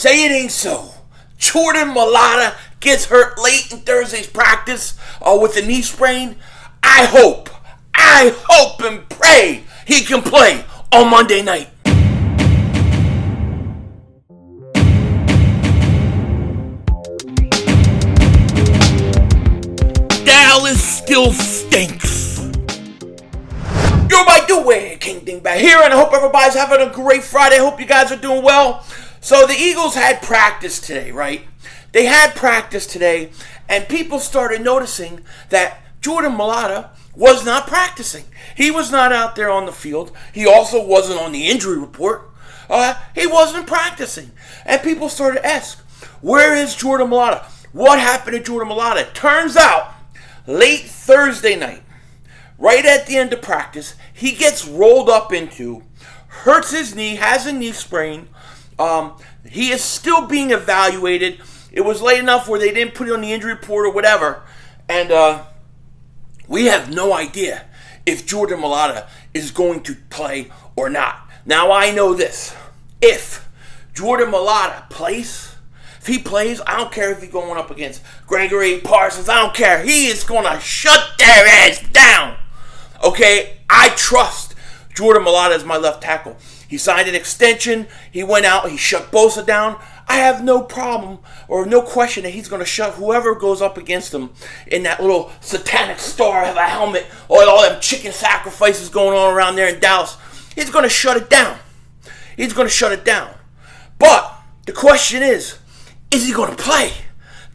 Say it ain't so. Jordan Mailata gets hurt late in Thursday's practice with a knee sprain. I hope and pray he can play on Monday night. Dallas still stinks. You're my do-way, King Dingbat here, and I hope everybody's having a great Friday. I hope you guys are doing well. So the Eagles had practice today, right? They had practice today, and people started noticing that Jordan Mailata was not practicing. He was not out there on the field. He also wasn't on the injury report. He wasn't practicing. And people started to ask, where is Jordan Mailata? What happened to Jordan Mailata? Turns out, late Thursday night, right at the end of practice, he gets rolled up into, hurts his knee, has a knee sprain. He is still being evaluated. It was late enough where they didn't put it on the injury report or whatever. And we have no idea if Jordan Mailata is going to play or not. Now I know this. If Jordan Mailata plays, if he plays, I don't care if he's going up against Gregory Parsons. I don't care. He is going to shut their ass down. Okay? I trust Jordan Mailata as my left tackle. He signed an extension. He went out. He shut Bosa down. I have no problem or no question that he's going to shut whoever goes up against him in that little satanic star of a helmet or all them chicken sacrifices going on around there in Dallas. He's going to shut it down. He's going to shut it down. But the question is he going to play?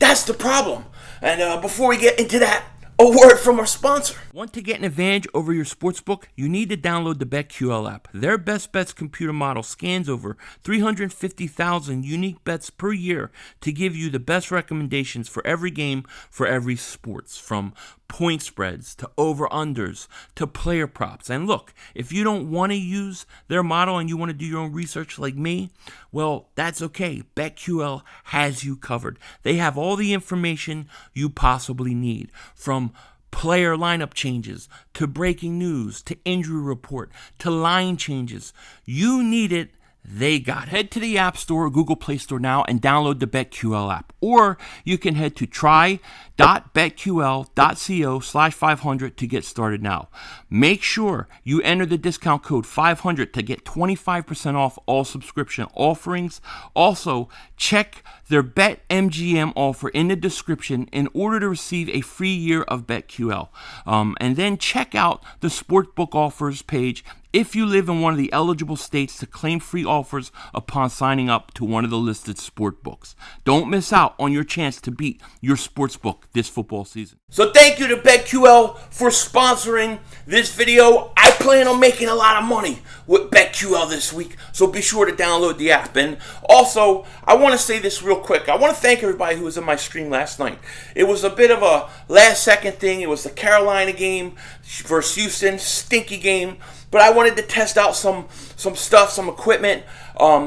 That's the problem. And before we get into that, a word from our sponsor. Want to get an advantage over your sportsbook? You need to download the BetQL app. Their Best Bets computer model scans over 350,000 unique bets per year to give you the best recommendations for every game, for every sports, from point spreads to over-unders to player props. And look, if you don't want to use their model and you want to do your own research like me, well, that's okay. BetQL has you covered. They have all the information you possibly need, from player lineup changes to breaking news to injury report to line changes. You need it. They got it. Head to the App Store or Google Play Store now and download the BetQL app. Or you can head to try.betql.co/500 to get started now. Make sure you enter the discount code 500 to get 25% off all subscription offerings. Also, check their BetMGM offer in the description in order to receive a free year of BetQL. And then check out the Sportsbook offers page if you live in one of the eligible states to claim free offers upon signing up to one of the listed sport books. Don't miss out on your chance to beat your sports book this football season. So thank you to BetQL for sponsoring this video. I plan on making a lot of money with BetQL this week, so be sure to download the app. And also, I want to say this real quick. I want to thank everybody who was in my stream last night. It was a bit of a last-second thing. It was the Carolina game versus Houston, stinky game. But I wanted to test out some stuff, some equipment,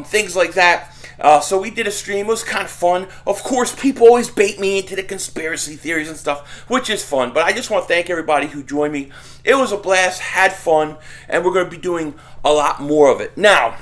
things like that. So we did a stream. It was kind of fun. Of course, people always bait me into the conspiracy theories and stuff, which is fun. But I just want to thank everybody who joined me. It was a blast, had fun, and we're going to be doing a lot more of it. Now,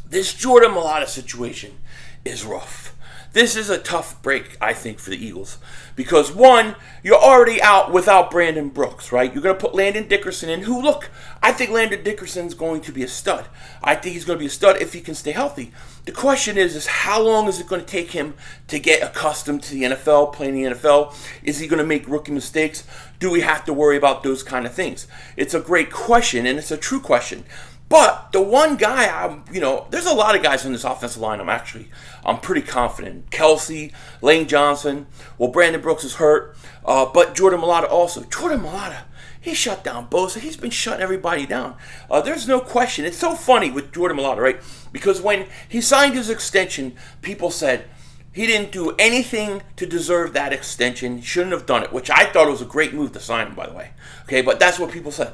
this Jordan Mailata situation is rough. This is a tough break, I think, for the Eagles. Because, one, you're already out without Brandon Brooks, right? You're going to put Landon Dickerson in, who, look, I think Landon Dickerson's going to be a stud. I think he's going to be a stud if he can stay healthy. The question is how long is it going to take him to get accustomed to the NFL, playing the NFL? Is he going to make rookie mistakes? Do we have to worry about those kind of things? It's a great question, and it's a true question. But the one guy, there's a lot of guys in this offensive line I'm pretty confident. Kelsey, Lane Johnson, Brandon Brooks is hurt, but Jordan Mailata also. Jordan Mailata, he shut down Bosa. He's been shutting everybody down. There's no question. It's so funny with Jordan Mailata, right? Because when he signed his extension, people said he didn't do anything to deserve that extension. He shouldn't have done it, which I thought was a great move to sign him, by the way. Okay, but that's what people said.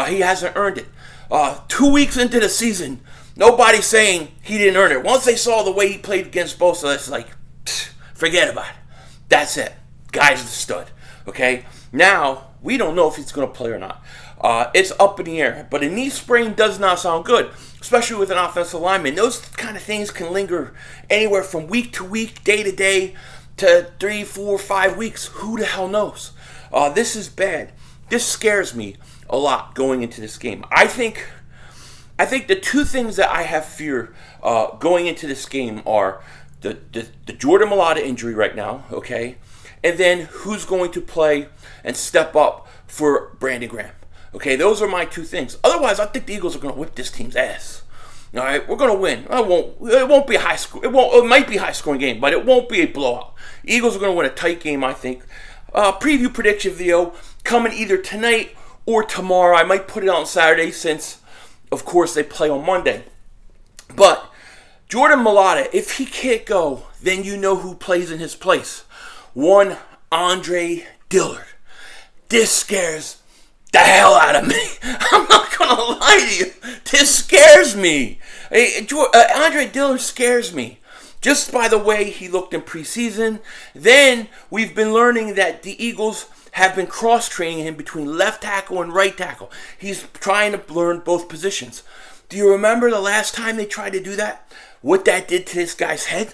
He hasn't earned it. 2 weeks into the season, nobody's saying he didn't earn it. Once they saw the way he played against Bosa, it's like, forget about it. That's it. Guy's the stud. Okay? Now, we don't know if he's going to play or not. It's up in the air. But a knee sprain does not sound good, especially with an offensive lineman. Those kind of things can linger anywhere from week to week, day to day, to 3, 4, 5 weeks. Who the hell knows? This is bad. This scares me a lot going into this game. I think the two things that I have fear going into this game are the Jordan Mailata injury right now, okay? And then who's going to play and step up for Brandon Graham. Okay, those are my two things. Otherwise, I think the Eagles are going to whip this team's ass. All right, we're going to win. It won't be a high score. It might be a high-scoring game, but it won't be a blowout. Eagles are going to win a tight game, I think. Preview prediction video coming either tonight or tomorrow. I might put it on Saturday since, of course, they play on Monday. But Jordan Mailata, if he can't go, then you know who plays in his place. One, Andre Dillard. This scares the hell out of me. I'm not going to lie to you. This scares me. Andre Dillard scares me. Just by the way he looked in preseason. Then we've been learning that the Eagles have been cross-training him between left tackle and right tackle. He's trying to learn both positions. Do you remember the last time they tried to do that? What that did to this guy's head?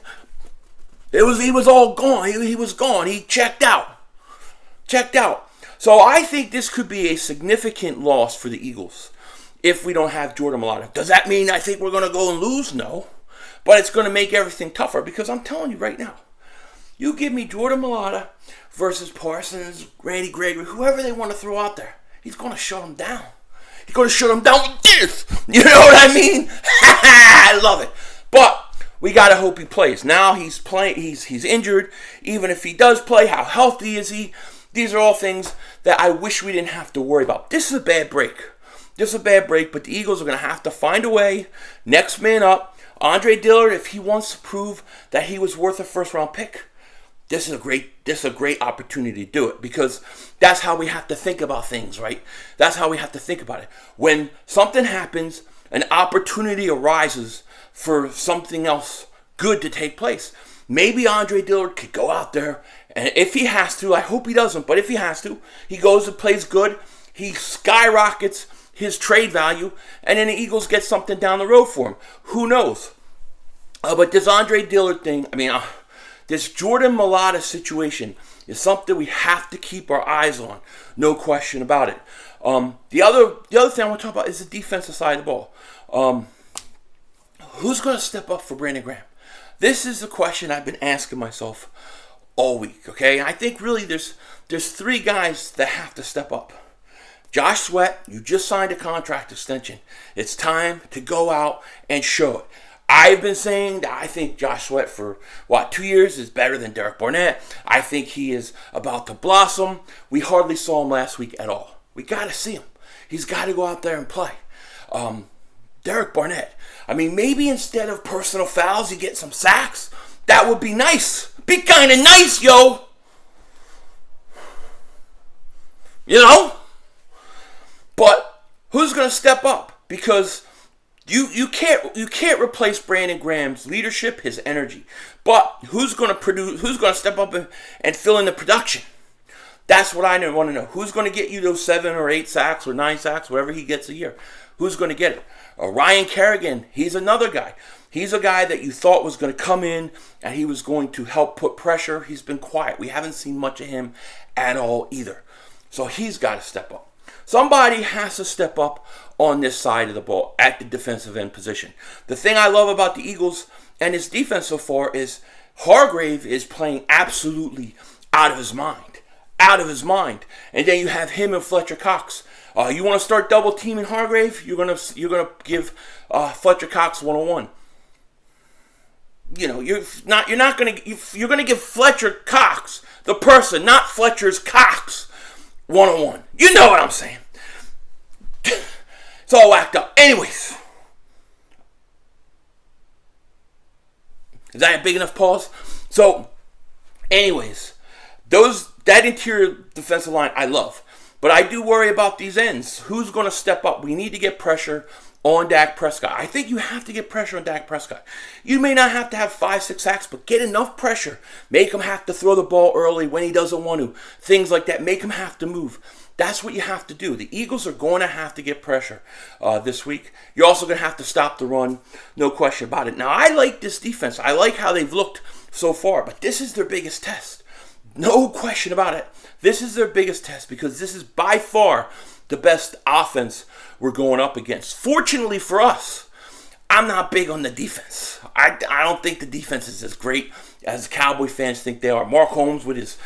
He was all gone. He was gone. He checked out. So I think this could be a significant loss for the Eagles if we don't have Jordan Mailata. Does that mean I think we're going to go and lose? No. But it's going to make everything tougher because I'm telling you right now, you give me Jordan Mailata versus Parsons, Randy Gregory, whoever they want to throw out there, he's going to shut them down. He's going to shut them down with this. You know what I mean? I love it. But we got to hope he plays. Now he's playing. He's injured. Even if he does play, how healthy is he? These are all things that I wish we didn't have to worry about. This is a bad break. But the Eagles are going to have to find a way. Next man up. Andre Dillard, if he wants to prove that he was worth a first-round pick, this is a great opportunity to do it because that's how we have to think about things, right? That's how we have to think about it. When something happens, an opportunity arises for something else good to take place. Maybe Andre Dillard could go out there, and if he has to, I hope he doesn't, but if he has to, he goes and plays good, he skyrockets his trade value, and then the Eagles get something down the road for him. Who knows? But this Andre Dillard thing, this Jordan Mailata situation is something we have to keep our eyes on. No question about it. The other thing I want to talk about is the defensive side of the ball. Who's going to step up for Brandon Graham? This is the question I've been asking myself all week, okay? I think really there's three guys that have to step up. Josh Sweat, you just signed a contract extension. It's time to go out and show it. I've been saying that I think Josh Sweat for, 2 years is better than Derek Barnett. I think he is about to blossom. We hardly saw him last week at all. We got to see him. He's got to go out there and play. Derek Barnett. Maybe instead of personal fouls, you get some sacks. That would be nice. Be kind of nice, yo. You know? But who's going to step up? Because you can't replace Brandon Graham's leadership, his energy. But who's going to step up and fill in the production? That's what I want to know. Who's going to get you those 7 or 8 sacks or 9 sacks, whatever he gets a year? Who's going to get it? Ryan Kerrigan, he's another guy. He's a guy that you thought was going to come in and he was going to help put pressure. He's been quiet. We haven't seen much of him at all either. So he's got to step up. Somebody has to step up on this side of the ball at the defensive end position. The thing I love about the Eagles and his defense so far is Hargrave is playing absolutely out of his mind. And then you have him and Fletcher Cox. You want to start double teaming Hargrave? You're gonna give Fletcher Cox 1-on-1. You're gonna give Fletcher Cox, the person, not Fletcher's Cox, 1-on-1. You know what I'm saying? It's all whacked up. Anyways, is that a big enough pause? So, anyways, that interior defensive line I love. But I do worry about these ends. Who's going to step up? We need to get pressure on Dak Prescott. I think you have to get pressure on Dak Prescott. You may not have to have 5-6 sacks, but get enough pressure. Make him have to throw the ball early when he doesn't want to. Things like that. Make him have to move. That's what you have to do. The Eagles are going to have to get pressure this week. You're also going to have to stop the run, no question about it. Now, I like this defense. I like how they've looked so far, but this is their biggest test. No question about it. This is their biggest test because this is by far the best offense we're going up against. Fortunately for us, I'm not big on the defense. I don't think the defense is as great as Cowboy fans think they are. Mark Holmes with his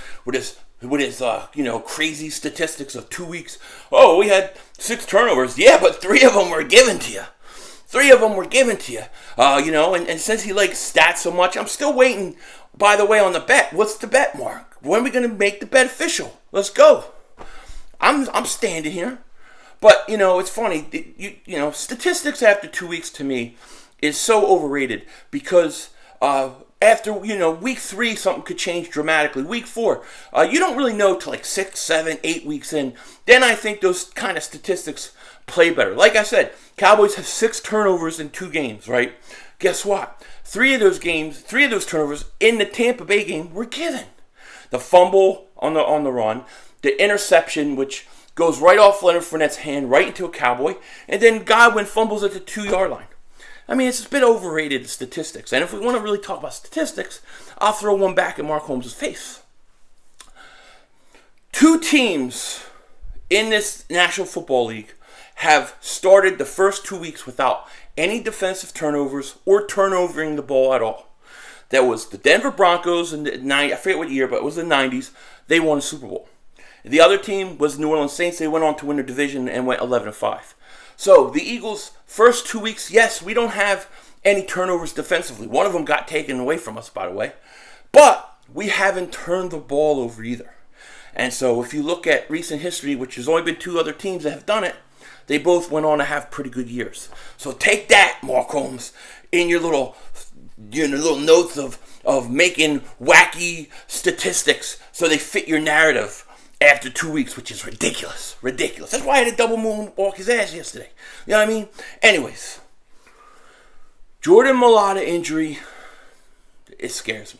crazy statistics of 2 weeks. Oh, we had 6 turnovers. Yeah, but 3 of them were given to you. 3 of them were given to you. And since he likes stats so much, I'm still waiting, by the way, on the bet. What's the bet, Mark? When are we going to make the bet official? Let's go. I'm standing here. But, it's funny. Statistics after 2 weeks to me is so overrated because after, week 3, something could change dramatically. Week 4, you don't really know till like 6, 7, 8 weeks in. Then I think those kind of statistics play better. Like I said, Cowboys have 6 turnovers in 2 games, right? Guess what? 3 of those turnovers in the Tampa Bay game were given. The fumble on the run, the interception, which goes right off Leonard Fournette's hand, right into a Cowboy, and then Godwin fumbles at the 2-yard line. I mean, it's a bit overrated statistics. And if we want to really talk about statistics, I'll throw one back at Mark Holmes' face. 2 teams in this National Football League have started the first 2 weeks without any defensive turnovers or turnovering the ball at all. That was the Denver Broncos in the 90s. I forget what year, but it was the 90s. They won a Super Bowl. The other team was New Orleans Saints. They went on to win their division and went 11-5. So the Eagles' first 2 weeks, yes, we don't have any turnovers defensively. One of them got taken away from us, by the way. But we haven't turned the ball over either. And so if you look at recent history, which has only been 2 other teams that have done it, they both went on to have pretty good years. So take that, Mark Holmes, in your little notes of making wacky statistics so they fit your narrative after 2 weeks, which is ridiculous. Ridiculous. That's why I had a double moonwalk his ass yesterday. You know what I mean? Anyways, Jordan Mailata injury, it scares me.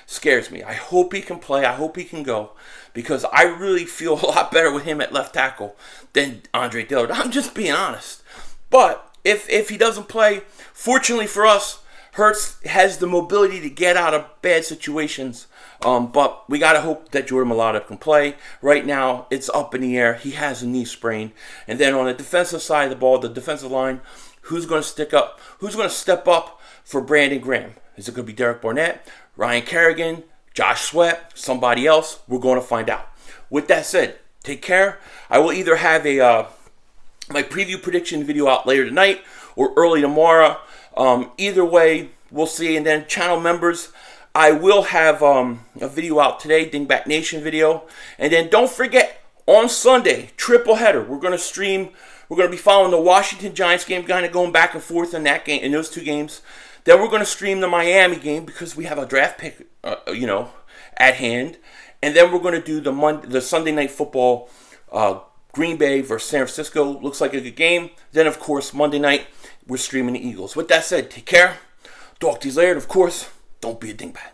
Scares me. I hope he can play. I hope he can go because I really feel a lot better with him at left tackle than Andre Dillard. I'm just being honest. But if he doesn't play, fortunately for us, Hurts has the mobility to get out of bad situations, but we got to hope that Jordan Mailata can play. Right now, it's up in the air. He has a knee sprain. And then on the defensive side of the ball, the defensive line, who's going to stick up? Who's going to step up for Brandon Graham? Is it going to be Derek Barnett, Ryan Kerrigan, Josh Sweat, somebody else? We're going to find out. With that said, take care. I will either have my preview prediction video out later tonight or early tomorrow. Either way, we'll see. And then channel members, I will have a video out today, Dingbat Nation video. And then don't forget, on Sunday, triple header. We're going to stream. We're going to be following the Washington Giants game, kind of going back and forth in that game, in those 2 games. Then we're going to stream the Miami game because we have a draft pick, at hand. And then we're going to do the Sunday Night Football, Green Bay versus San Francisco. Looks like a good game. Then, of course, Monday night, we're streaming the Eagles. With that said, take care. Talk to you later. Of course, don't be a dingbat.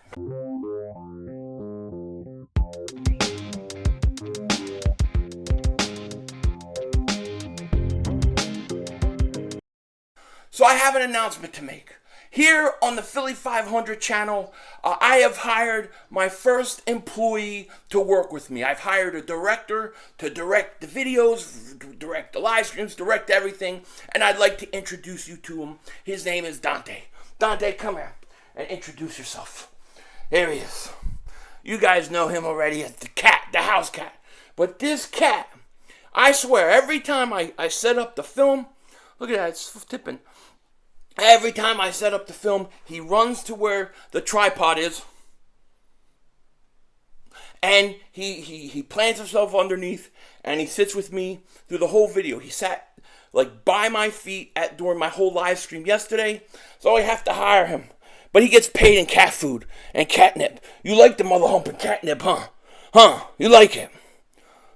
So I have an announcement to make. Here on the Philly 500 channel, I have hired my first employee to work with me. I've hired a director to direct the videos, direct the live streams, direct everything, and I'd like to introduce you to him. His name is Dante. Dante, come here and introduce yourself. There he is. You guys know him already as the cat, the house cat. But this cat, I swear, every time I set up the film, look at that, it's tipping. Every time I set up the film, he runs to where the tripod is, and he plants himself underneath, and he sits with me through the whole video. He sat like by my feet during my whole live stream yesterday, so I have to hire him. But he gets paid in cat food and catnip. You like the mother humping catnip, huh? Huh? You like it?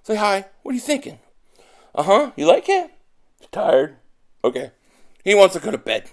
Say hi. What are you thinking? You like it? Tired? Okay. He wants to go to bed.